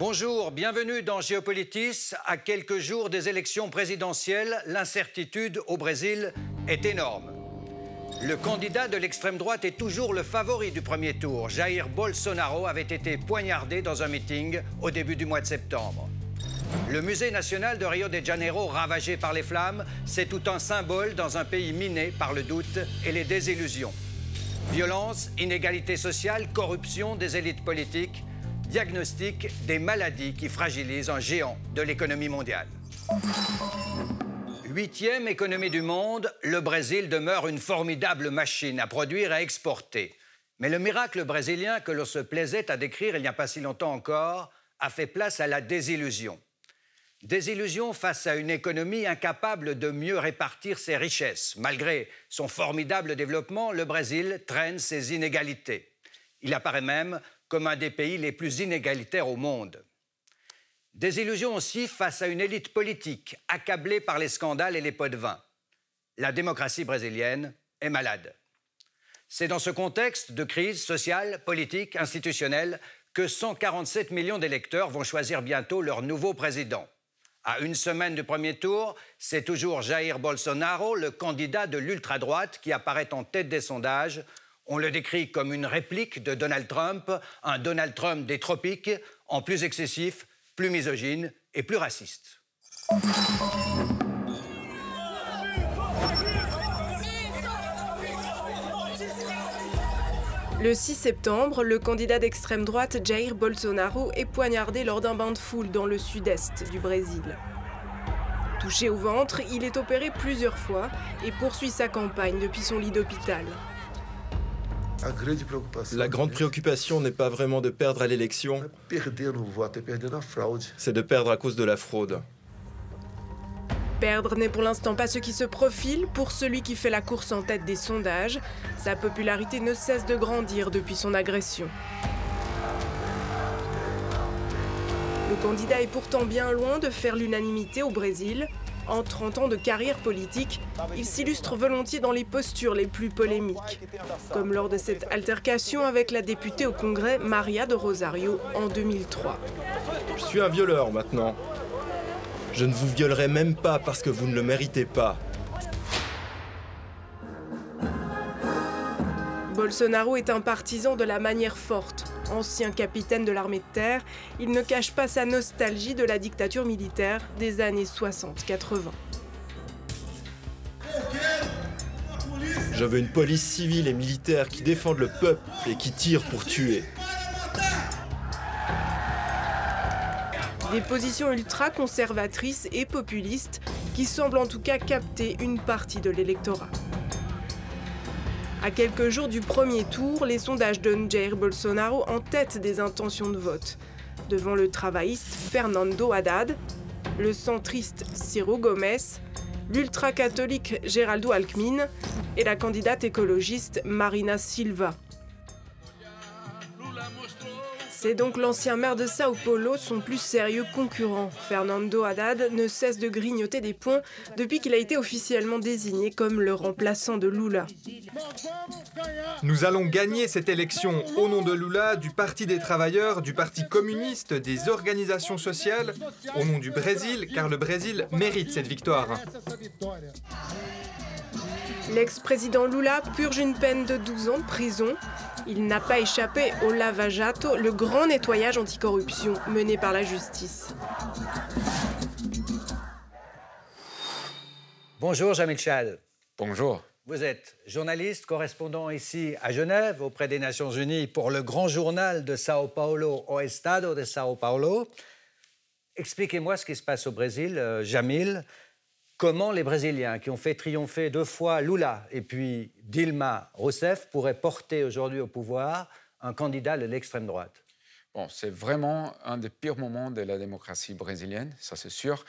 Bonjour, bienvenue dans Géopolitis. À quelques jours des élections présidentielles, l'incertitude au Brésil est énorme. Le candidat de l'extrême droite est toujours le favori du premier tour. Jair Bolsonaro avait été poignardé dans un meeting au début du mois de septembre. Le musée national de Rio de Janeiro, ravagé par les flammes, c'est tout un symbole dans un pays miné par le doute et les désillusions. Violence, inégalité sociale, corruption des élites politiques, diagnostic des maladies qui fragilisent un géant de l'économie mondiale. 8e économie du monde, le Brésil demeure une formidable machine à produire et à exporter. Mais le miracle brésilien que l'on se plaisait à décrire il n'y a pas si longtemps encore a fait place à la désillusion. Désillusion face à une économie incapable de mieux répartir ses richesses. Malgré son formidable développement, le Brésil traîne ses inégalités. Il apparaît même comme un des pays les plus inégalitaires au monde. Désillusion aussi face à une élite politique accablée par les scandales et les pots de vin. La démocratie brésilienne est malade. C'est dans ce contexte de crise sociale, politique, institutionnelle que 147 millions d'électeurs vont choisir bientôt leur nouveau président. À une semaine du premier tour, c'est toujours Jair Bolsonaro, le candidat de l'ultra-droite, qui apparaît en tête des sondages. On le décrit comme une réplique de Donald Trump, un Donald Trump des tropiques, en plus excessif, plus misogyne et plus raciste. Le 6 septembre, le candidat d'extrême droite Jair Bolsonaro est poignardé lors d'un bain de foule dans le sud-est du Brésil. Touché au ventre, il est opéré plusieurs fois et poursuit sa campagne depuis son lit d'hôpital. La grande préoccupation n'est pas vraiment de perdre à l'élection, c'est de perdre à cause de la fraude. Perdre n'est pour l'instant pas ce qui se profile pour celui qui fait la course en tête des sondages. Sa popularité ne cesse de grandir depuis son agression. Le candidat est pourtant bien loin de faire l'unanimité au Brésil. En 30 ans de carrière politique, il s'illustre volontiers dans les postures les plus polémiques, comme lors de cette altercation avec la députée au Congrès Maria de Rosario en 2003. Je suis un violeur maintenant. Je ne vous violerai même pas parce que vous ne le méritez pas. Bolsonaro est un partisan de la manière forte. Ancien capitaine de l'armée de terre, il ne cache pas sa nostalgie de la dictature militaire des années 60-80. Je veux une police civile et militaire qui défende le peuple et qui tire pour tuer. Des positions ultra-conservatrices et populistes qui semblent en tout cas capter une partie de l'électorat. À quelques jours du premier tour, les sondages donnent Jair Bolsonaro en tête des intentions de vote, devant le travailliste Fernando Haddad, le centriste Ciro Gomes, l'ultra-catholique Geraldo Alckmin et la candidate écologiste Marina Silva. C'est donc l'ancien maire de Sao Paulo, son plus sérieux concurrent. Fernando Haddad ne cesse de grignoter des points depuis qu'il a été officiellement désigné comme le remplaçant de Lula. Nous allons gagner cette élection au nom de Lula, du Parti des travailleurs, du Parti communiste, des organisations sociales, au nom du Brésil, car le Brésil mérite cette victoire. L'ex-président Lula purge une peine de 12 ans de prison. Il n'a pas échappé au Lava Jato, le grand nettoyage anticorruption mené par la justice. Bonjour Jamil Chad. Bonjour. Vous êtes journaliste, correspondant ici à Genève, auprès des Nations Unies, pour le grand journal de Sao Paulo, O Estado de Sao Paulo. Expliquez-moi ce qui se passe au Brésil, Jamil. Comment les Brésiliens, qui ont fait triompher 2 fois Lula et puis Dilma Rousseff, pourraient porter aujourd'hui au pouvoir un candidat de l'extrême droite? Bon, c'est vraiment un des pires moments de la démocratie brésilienne, ça c'est sûr.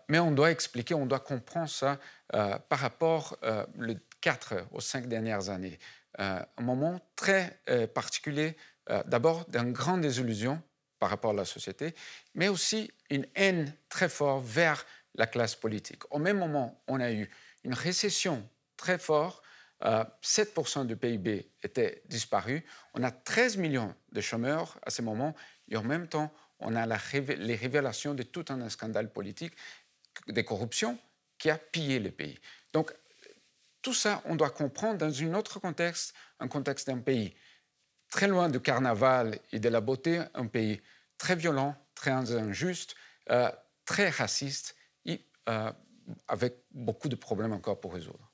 Mais on doit expliquer, on doit comprendre ça par rapport aux 4 ou 5 dernières années. Un moment très particulier, d'abord d'une grande désillusion par rapport à la société, mais aussi une haine très forte vers la classe politique. Au même moment, on a eu une récession très forte, 7% du PIB était disparu, on a 13 millions de chômeurs à ce moment, et en même temps, on a les révélations de tout un scandale politique de corruption qui a pillé le pays. Donc, tout ça, on doit comprendre dans un autre contexte, un contexte d'un pays très loin du carnaval et de la beauté, un pays très violent, très injuste, très raciste et avec beaucoup de problèmes encore pour résoudre.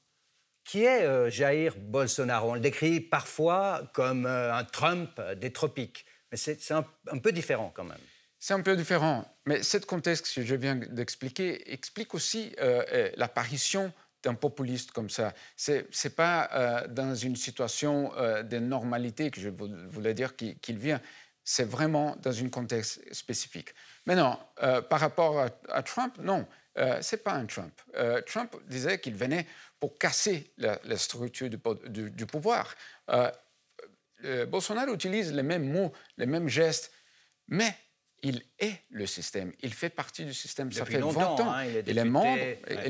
Qui est Jair Bolsonaro? On le décrit parfois comme un Trump des tropiques, mais c'est un peu différent quand même. C'est un peu différent, mais ce contexte que je viens d'expliquer explique aussi l'apparition d'un populiste comme ça. Ce n'est pas dans une situation de normalité que je voulais dire qu'il vient. C'est vraiment dans un contexte spécifique. Mais non, par rapport à Trump, non, ce n'est pas un Trump. Trump disait qu'il venait pour casser la structure du pouvoir. Bolsonaro utilise les mêmes mots, les mêmes gestes, mais il est le système, il fait partie du système. Depuis ça fait 20 longtemps, ans. Hein, il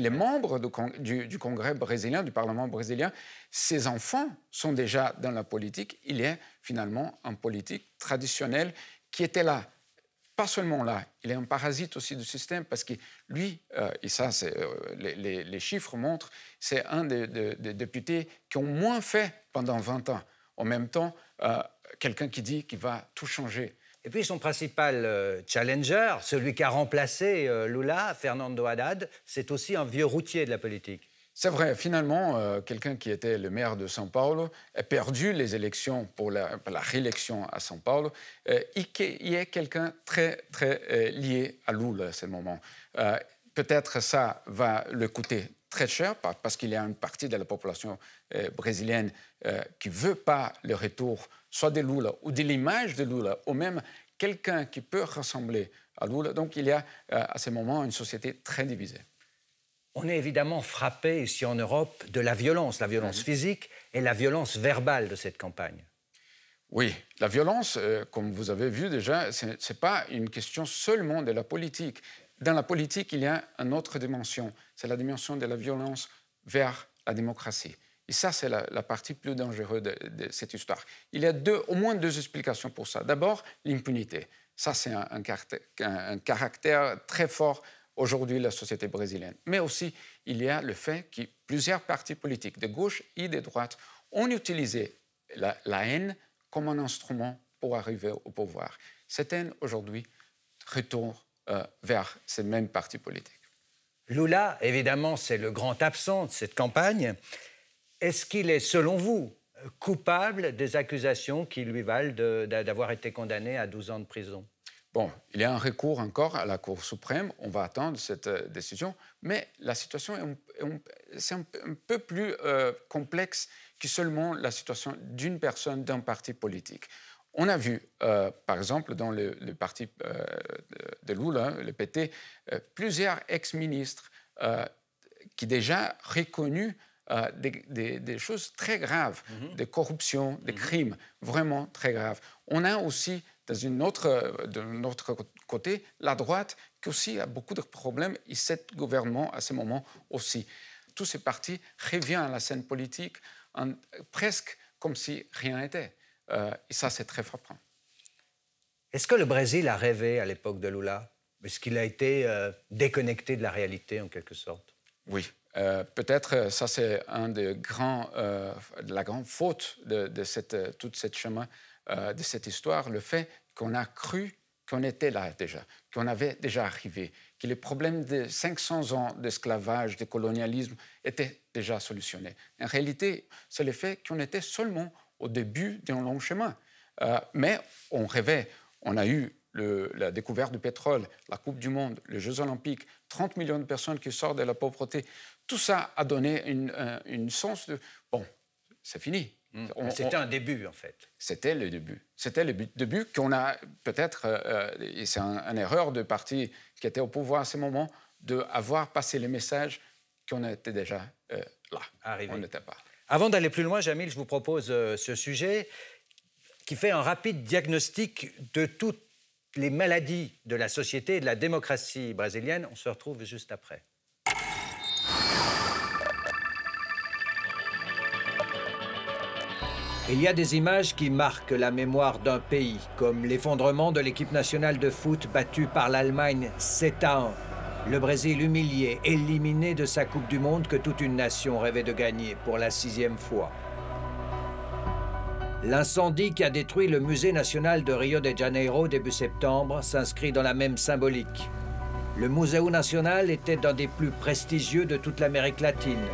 est membre du Congrès brésilien, du Parlement brésilien. Ses enfants sont déjà dans la politique. Il est finalement un politique traditionnel qui était là. Pas seulement là, il est un parasite aussi du système parce que lui, et ça, les chiffres montrent, c'est un des députés qui ont moins fait pendant 20 ans. En même temps, quelqu'un qui dit qu'il va tout changer. Et puis son principal challenger, celui qui a remplacé Lula, Fernando Haddad, c'est aussi un vieux routier de la politique. C'est vrai, finalement, quelqu'un qui était le maire de São Paulo a perdu les élections pour la réélection à São Paulo et qui est quelqu'un très, très lié à Lula à ce moment. Peut-être ça va le coûter très cher parce qu'il y a une partie de la population brésilienne qui ne veut pas le retour soit de Lula ou de l'image de Lula, ou même quelqu'un qui peut ressembler à Lula. Donc il y a à ce moment une société très divisée. On est évidemment frappé ici en Europe de la violence physique et la violence verbale de cette campagne. Oui, la violence, comme vous avez vu déjà, ce n'est pas une question seulement de la politique. Dans la politique, il y a une autre dimension, c'est la dimension de la violence vers la démocratie. Et ça, c'est la partie plus dangereuse de cette histoire. Il y a au moins deux explications pour ça. D'abord, l'impunité. Ça, c'est un caractère très fort aujourd'hui de la société brésilienne. Mais aussi, il y a le fait que plusieurs partis politiques, de gauche et de droite, ont utilisé la haine comme un instrument pour arriver au pouvoir. Cette haine, aujourd'hui, retourne vers ces mêmes partis politiques. Lula, évidemment, c'est le grand absent de cette campagne. Est-ce qu'il est, selon vous, coupable des accusations qui lui valent d'avoir été condamné à 12 ans de prison? Bon, il y a un recours encore à la Cour suprême. On va attendre cette décision. Mais la situation c'est un peu plus complexe que seulement la situation d'une personne, d'un parti politique. On a vu, par exemple, dans le parti de Lula, le PT, plusieurs ex-ministres qui déjà reconnus des choses très graves, de corruption, de crimes vraiment très graves. On a aussi, de notre côté, la droite qui aussi a beaucoup de problèmes et ce gouvernement à ce moment aussi. Tous ces partis reviennent à la scène politique presque comme si rien n'était. Et ça, c'est très frappant. Est-ce que le Brésil a rêvé à l'époque de Lula? Est-ce qu'il a été déconnecté de la réalité, en quelque sorte? Oui. Peut-être ça, c'est de la grande faute de tout ce chemin, de cette histoire, le fait qu'on a cru qu'on était là déjà, qu'on avait déjà arrivé, que les problèmes de 500 ans d'esclavage, de colonialisme étaient déjà solutionnés. En réalité, c'est le fait qu'on était seulement au début d'un long chemin. Mais on rêvait, on a eu la découverte du pétrole, la Coupe du Monde, les Jeux Olympiques, 30 millions de personnes qui sortent de la pauvreté. Tout ça a donné une sens de... Bon, c'est fini. C'était un début, en fait. C'était le début. C'était le début qu'on a peut-être, et c'est une erreur de parti qui était au pouvoir à ce moment, d'avoir passé le message qu'on était déjà là. Arrivé. On n'était pas. Avant d'aller plus loin, Jamil, je vous propose ce sujet qui fait un rapide diagnostic de toutes les maladies de la société et de la démocratie brésilienne. On se retrouve juste après. Il y a des images qui marquent la mémoire d'un pays, comme l'effondrement de l'équipe nationale de foot battue par l'Allemagne 7-1. Le Brésil humilié, éliminé de sa Coupe du Monde que toute une nation rêvait de gagner pour la 6e fois. L'incendie qui a détruit le musée national de Rio de Janeiro début septembre s'inscrit dans la même symbolique. Le Museu Nacional était un des plus prestigieux de toute l'Amérique latine.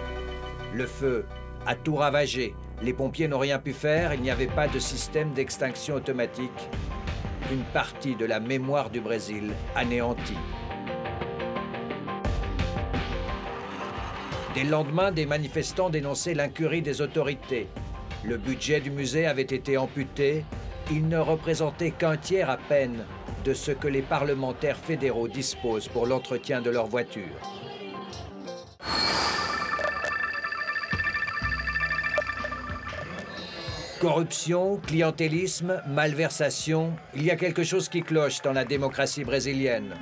Le feu a tout ravagé. Les pompiers n'ont rien pu faire, il n'y avait pas de système d'extinction automatique. Une partie de la mémoire du Brésil anéantie. Dès le lendemain, des manifestants dénonçaient l'incurie des autorités. Le budget du musée avait été amputé. Il ne représentait qu'un tiers à peine de ce que les parlementaires fédéraux disposent pour l'entretien de leurs voitures. Corruption, clientélisme, malversation, il y a quelque chose qui cloche dans la démocratie brésilienne.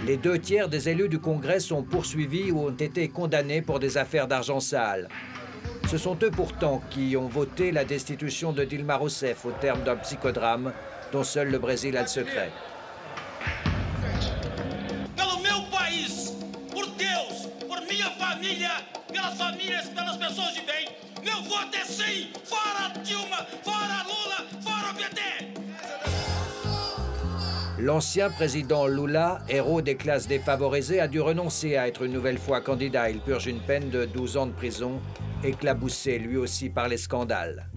Les 2 tiers des élus du Congrès sont poursuivis ou ont été condamnés pour des affaires d'argent sale. Ce sont eux pourtant qui ont voté la destitution de Dilma Rousseff au terme d'un psychodrame dont seul le Brésil a le secret. Pelo meu país, por Deus, por minha família, pelas famílias, pelas pessoas de bem, meu voto é sim, fora Dilma, fora Lula, fora o PT. L'ancien président Lula, héros des classes défavorisées, a dû renoncer à être une nouvelle fois candidat. Il purge une peine de 12 ans de prison, éclaboussé lui aussi par les scandales.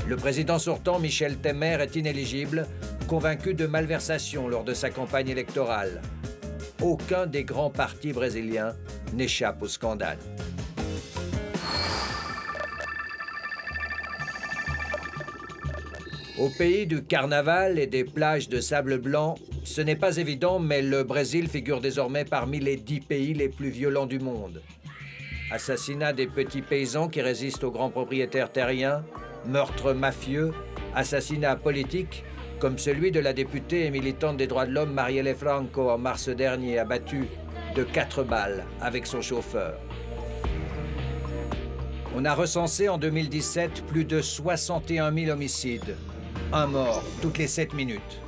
Le président sortant, Michel Temer, est inéligible, convaincu de malversation lors de sa campagne électorale. Aucun des grands partis brésiliens n'échappe au scandale. Au pays du carnaval et des plages de sable blanc, ce n'est pas évident, mais le Brésil figure désormais parmi les 10 pays les plus violents du monde. Assassinat des petits paysans qui résistent aux grands propriétaires terriens, meurtres mafieux, assassinats politiques, comme celui de la députée et militante des droits de l'homme Marielle Franco en mars dernier, abattue de 4 balles avec son chauffeur. On a recensé en 2017 plus de 61 000 homicides. Un mort toutes les 7 minutes.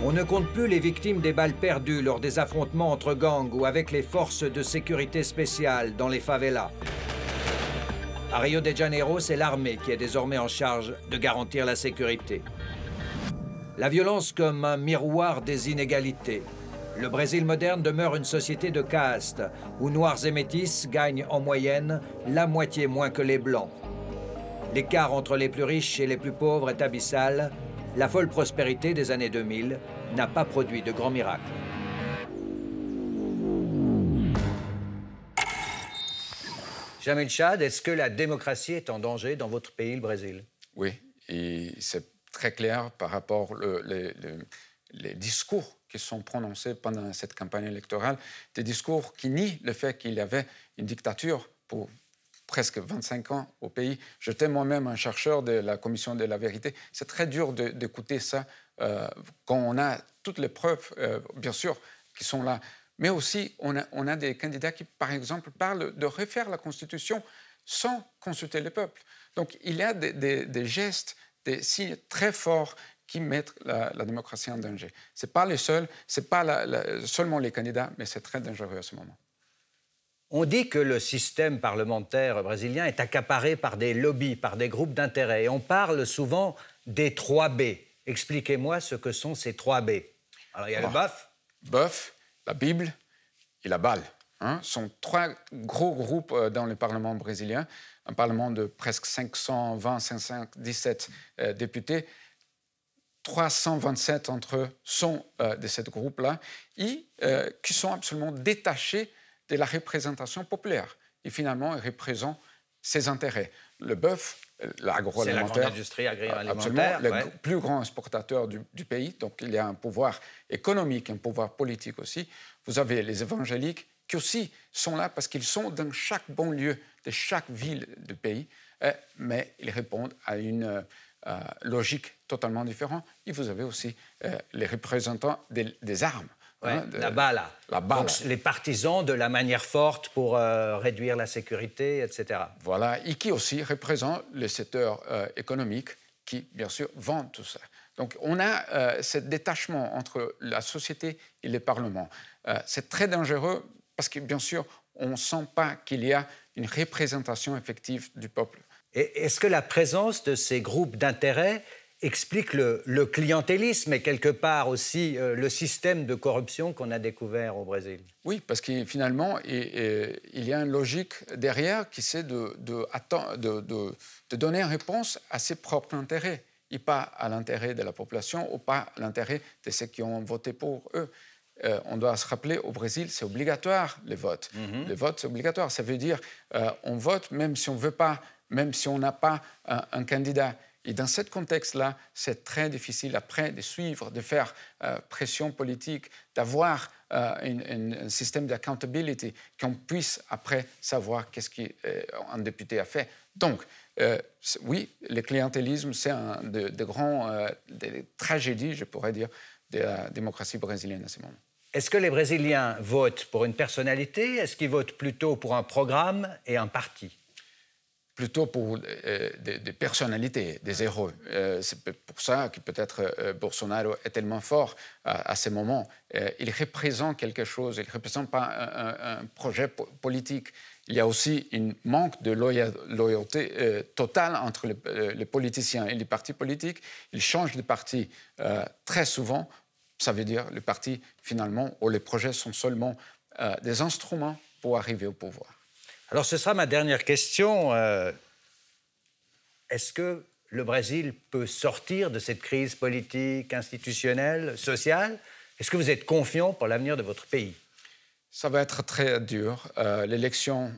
On ne compte plus les victimes des balles perdues lors des affrontements entre gangs ou avec les forces de sécurité spéciales dans les favelas. À Rio de Janeiro, c'est l'armée qui est désormais en charge de garantir la sécurité. La violence comme un miroir des inégalités. Le Brésil moderne demeure une société de castes, où noirs et métis gagnent en moyenne la moitié moins que les blancs. L'écart entre les plus riches et les plus pauvres est abyssal. La folle prospérité des années 2000 n'a pas produit de grands miracles. Jamil Chad, est-ce que la démocratie est en danger dans votre pays, le Brésil? Oui, et c'est très clair par rapport les discours qui sont prononcés pendant cette campagne électorale, des discours qui nient le fait qu'il y avait une dictature pour presque 25 ans au pays. J'étais moi-même un chercheur de la Commission de la vérité. C'est très dur d'écouter ça quand on a toutes les preuves, bien sûr, qui sont là. Mais aussi, on a des candidats qui, par exemple, parlent de refaire la Constitution sans consulter le peuple. Donc, il y a des gestes, des signes très forts qui mettent la démocratie en danger. Ce n'est pas les seuls, ce n'est pas seulement les candidats, mais c'est très dangereux à ce moment. On dit que le système parlementaire brésilien est accaparé par des lobbies, par des groupes d'intérêt. Et on parle souvent des 3B. Expliquez-moi ce que sont ces 3B. Alors, il y a le BAF. BAF, la Bible et la balle. Ce sont 3 gros groupes dans le Parlement brésilien. Un Parlement de presque 520-517 députés. 327 entre eux sont de ce groupe-là et qui sont absolument détachés de la représentation populaire. Et finalement, ils représentent ses intérêts. Le bœuf, l'agroalimentaire... C'est la grande industrie agroalimentaire. Absolument, le plus grand exportateur du pays. Donc, il y a un pouvoir économique, un pouvoir politique aussi. Vous avez les évangéliques qui aussi sont là parce qu'ils sont dans chaque banlieue de chaque ville du pays, mais ils répondent à une logique totalement différente. Et vous avez aussi les représentants des armes. Ouais, la bala. La bala. Donc, les partisans de la manière forte pour réduire la sécurité, etc. Voilà, et qui aussi représente le secteur économique qui, bien sûr, vend tout ça. Donc, on a ce détachement entre la société et le Parlement. C'est très dangereux parce que, bien sûr, on ne sent pas qu'il y a une représentation effective du peuple. Et est-ce que la présence de ces groupes d'intérêt explique le clientélisme et quelque part aussi le système de corruption qu'on a découvert au Brésil? Oui, parce que finalement, il y a une logique derrière qui c'est de donner une réponse à ses propres intérêts et pas à l'intérêt de la population ou pas à l'intérêt de ceux qui ont voté pour eux. On doit se rappeler, au Brésil, c'est obligatoire, le vote. Le vote, c'est obligatoire. Ça veut dire on vote même si on ne veut pas, même si on n'a pas un candidat. Et dans ce contexte-là, c'est très difficile après de suivre, de faire pression politique, d'avoir un système d'accountability, qu'on puisse après savoir qu'est-ce qu'un député a fait. Donc, oui, le clientélisme, c'est une des grandes tragédies, je pourrais dire, de la démocratie brésilienne à ce moment. Est-ce que les Brésiliens votent pour une personnalité? Est-ce qu'ils votent plutôt pour un programme et un parti? Plutôt pour des personnalités, des héros. C'est pour ça que peut-être Bolsonaro est tellement fort à ce moment. Il représente quelque chose, il ne représente pas un projet politique. Il y a aussi un manque de loyauté totale entre les politiciens et les partis politiques. Ils changent de parti très souvent. Ça veut dire que les partis, finalement, ou les projets sont seulement des instruments pour arriver au pouvoir. Alors, ce sera ma dernière question. Est-ce que le Brésil peut sortir de cette crise politique, institutionnelle, sociale? Est-ce que vous êtes confiant pour l'avenir de votre pays? Ça va être très dur. L'élection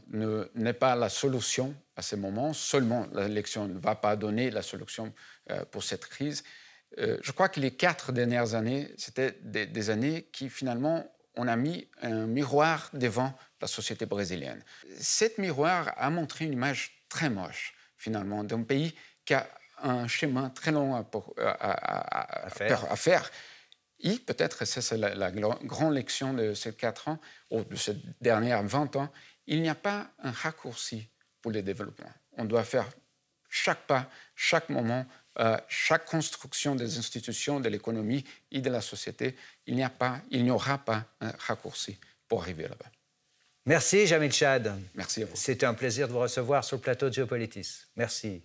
n'est pas la solution à ce moment. Seulement, l'élection ne va pas donner la solution pour cette crise. Je crois que les 4 dernières années, c'était des années qui, finalement, on a mis un miroir devant la société brésilienne. Cet miroir a montré une image très moche, finalement, d'un pays qui a un chemin très long à faire. Et peut-être, c'est la grande leçon de ces 4 ans, ou de ces dernières 20 ans, il n'y a pas un raccourci pour le développement. On doit faire chaque pas, chaque moment, chaque construction des institutions, de l'économie et de la société. Il n'y aura pas un raccourci pour arriver là-bas. Merci, Jamil Chad. Merci à vous. C'était un plaisir de vous recevoir sur le plateau de Geopolitis. Merci.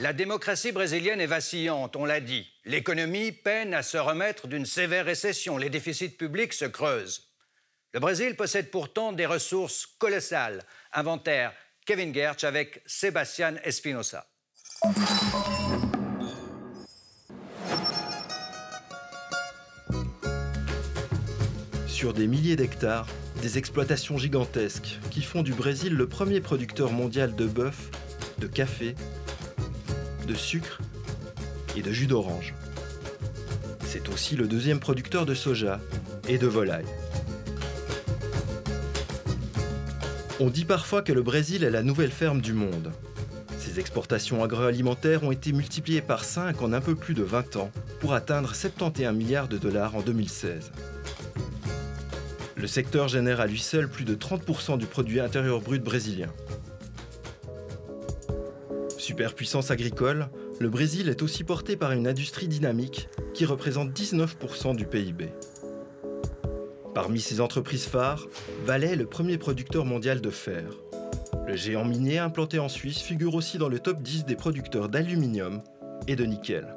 La démocratie brésilienne est vacillante, on l'a dit. L'économie peine à se remettre d'une sévère récession. Les déficits publics se creusent. Le Brésil possède pourtant des ressources colossales. Inventaire Kevin Gertsch avec Sébastien Espinosa. Sur des milliers d'hectares, des exploitations gigantesques qui font du Brésil le premier producteur mondial de bœuf, de café, de sucre et de jus d'orange. C'est aussi le 2e producteur de soja et de volaille. On dit parfois que le Brésil est la nouvelle ferme du monde. Ses exportations agroalimentaires ont été multipliées par 5 en un peu plus de 20 ans pour atteindre 71 milliards de dollars en 2016. Le secteur génère à lui seul plus de 30% du produit intérieur brut brésilien. Superpuissance agricole, le Brésil est aussi porté par une industrie dynamique qui représente 19% du PIB. Parmi ses entreprises phares, Vale est le premier producteur mondial de fer. Le géant minier implanté en Suisse figure aussi dans le top 10 des producteurs d'aluminium et de nickel.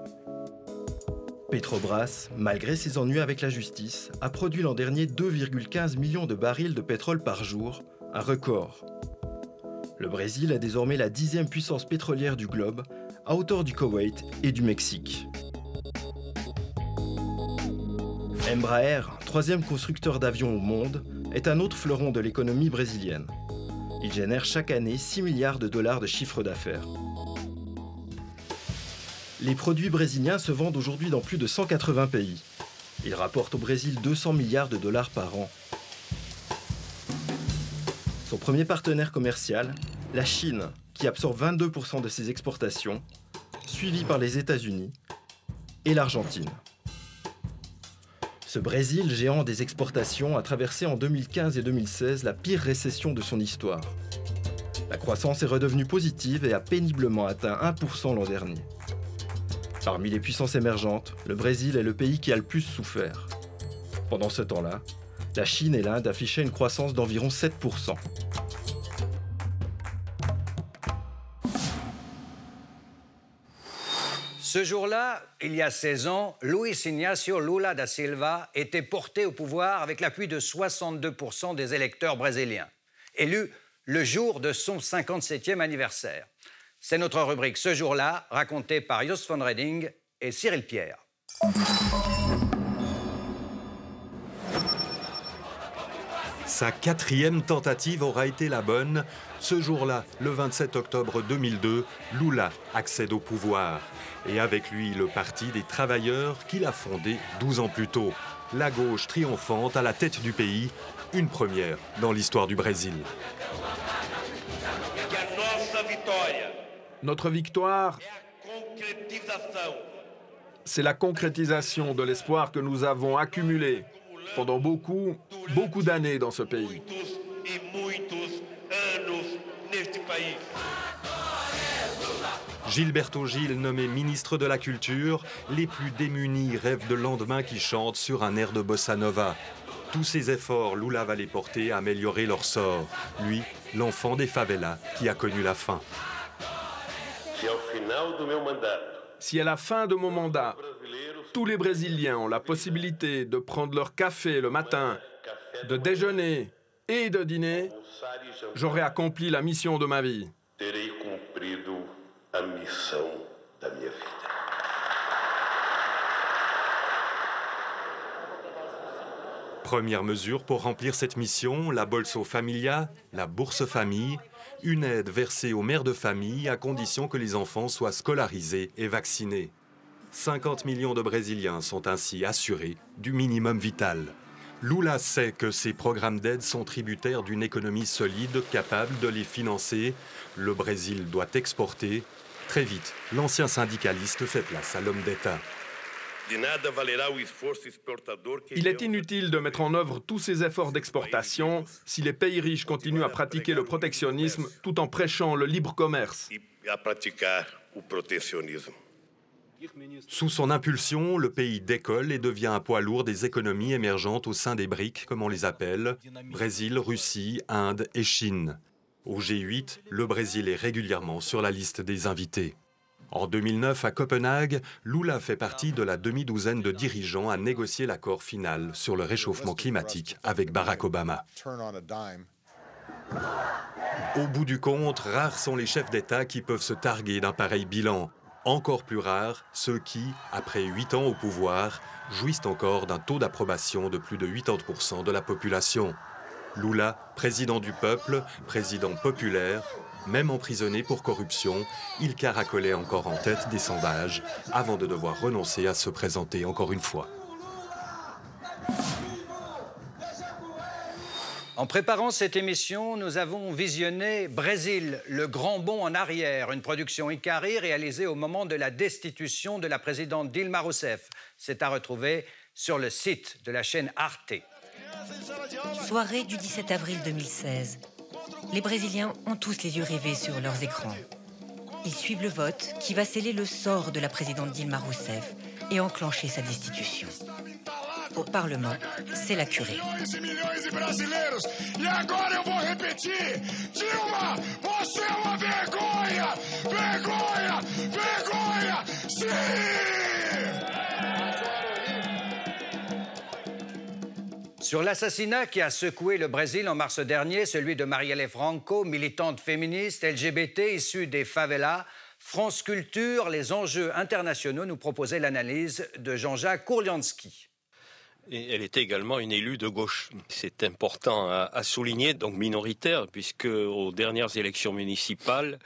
Petrobras, malgré ses ennuis avec la justice, a produit l'an dernier 2,15 millions de barils de pétrole par jour, un record. Le Brésil est désormais la 10e puissance pétrolière du globe, à hauteur du Koweït et du Mexique. Embraer, 3e constructeur d'avions au monde, est un autre fleuron de l'économie brésilienne. Il génère chaque année 6 milliards de dollars de chiffre d'affaires. Les produits brésiliens se vendent aujourd'hui dans plus de 180 pays. Ils rapportent au Brésil 200 milliards de dollars par an. Son premier partenaire commercial, la Chine, qui absorbe 22% de ses exportations, suivi par les États-Unis et l'Argentine. Ce Brésil, géant des exportations, a traversé en 2015 et 2016 la pire récession de son histoire. La croissance est redevenue positive et a péniblement atteint 1% l'an dernier. Parmi les puissances émergentes, le Brésil est le pays qui a le plus souffert. Pendant ce temps-là, la Chine et l'Inde affichaient une croissance d'environ 7%. Ce jour-là, il y a 16 ans, Luiz Inácio Lula da Silva était porté au pouvoir avec l'appui de 62% des électeurs brésiliens, élu le jour de son 57e anniversaire. C'est notre rubrique Ce jour-là, racontée par Jos von Reding et Cyril Pierre. Sa 4e tentative aura été la bonne. Ce jour-là, le 27 octobre 2002, Lula accède au pouvoir. Et avec lui, le Parti des travailleurs qu'il a fondé 12 ans plus tôt. La gauche triomphante à la tête du pays, une première dans l'histoire du Brésil. Notre victoire, c'est la concrétisation de l'espoir que nous avons accumulé pendant beaucoup d'années dans ce pays. Gilberto Gil, nommé ministre de la Culture, les plus démunis rêvent de lendemain qui chantent sur un air de bossa nova. Tous ces efforts, Lula va les porter à améliorer leur sort. Lui, l'enfant des favelas qui a connu la faim. Si à la fin de mon mandat, tous les Brésiliens ont la possibilité de prendre leur café le matin, de déjeuner et de dîner, j'aurai accompli la mission de ma vie. Première mesure pour remplir cette mission, la Bolsa Familia, la bourse famille, une aide versée aux mères de famille à condition que les enfants soient scolarisés et vaccinés. 50 millions de Brésiliens sont ainsi assurés du minimum vital. Lula sait que ces programmes d'aide sont tributaires d'une économie solide capable de les financer. Le Brésil doit exporter. Très vite, l'ancien syndicaliste fait place à l'homme d'État. Il est inutile de mettre en œuvre tous ces efforts d'exportation si les pays riches continuent à pratiquer le protectionnisme tout en prêchant le libre commerce. Sous son impulsion, le pays décolle et devient un poids lourd des économies émergentes au sein des BRIC, comme on les appelle, Brésil, Russie, Inde et Chine. Au G8, le Brésil est régulièrement sur la liste des invités. En 2009, à Copenhague, Lula fait partie de la demi-douzaine de dirigeants à négocier l'accord final sur le réchauffement climatique avec Barack Obama. Au bout du compte, rares sont les chefs d'État qui peuvent se targuer d'un pareil bilan. Encore plus rares, ceux qui, après 8 ans au pouvoir, jouissent encore d'un taux d'approbation de plus de 80% de la population. Lula, président du peuple, président populaire, même emprisonné pour corruption, il caracolait encore en tête des sondages avant de devoir renoncer à se présenter encore une fois. En préparant cette émission, nous avons visionné Brésil, le grand bond en arrière, une production Ikari réalisée au moment de la destitution de la présidente Dilma Rousseff. C'est à retrouver sur le site de la chaîne Arte. Soirée du 17 avril 2016. Les Brésiliens ont tous les yeux rivés sur leurs écrans. Ils suivent le vote qui va sceller le sort de la présidente Dilma Rousseff et enclencher sa destitution. Au Parlement, c'est la curée. Sur l'assassinat qui a secoué le Brésil en mars dernier, celui de Marielle Franco, militante féministe LGBT issue des favelas, France Culture, les enjeux internationaux, nous proposait l'analyse de Jean-Jacques Kourlianski. Et elle était également une élue de gauche. C'est important à souligner, donc minoritaire, puisque aux dernières élections municipales,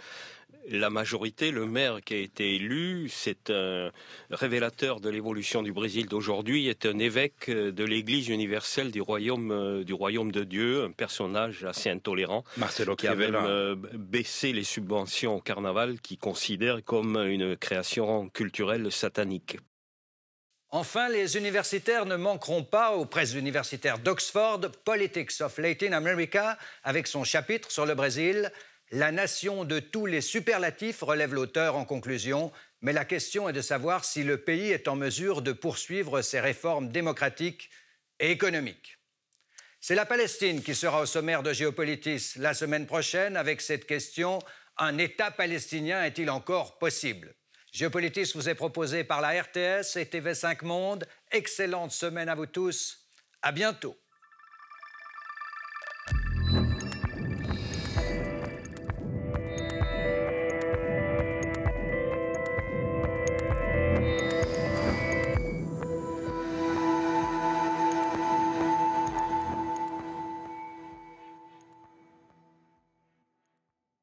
la majorité, le maire qui a été élu, c'est un révélateur de l'évolution du Brésil d'aujourd'hui, est un évêque de l'Église universelle du royaume de Dieu, un personnage assez intolérant, Marcelo qui a même baissé les subventions au carnaval, qu'il considère comme une création culturelle satanique. Enfin, les universitaires ne manqueront pas aux presses universitaires d'Oxford, Politics of Latin America, avec son chapitre sur le Brésil. La nation de tous les superlatifs, relève l'auteur en conclusion, mais la question est de savoir si le pays est en mesure de poursuivre ses réformes démocratiques et économiques. C'est la Palestine qui sera au sommaire de Géopolitis la semaine prochaine avec cette question: un État palestinien est-il encore possible? Géopolitis vous est proposé par la RTS et TV5 Monde. Excellente semaine à vous tous. À bientôt.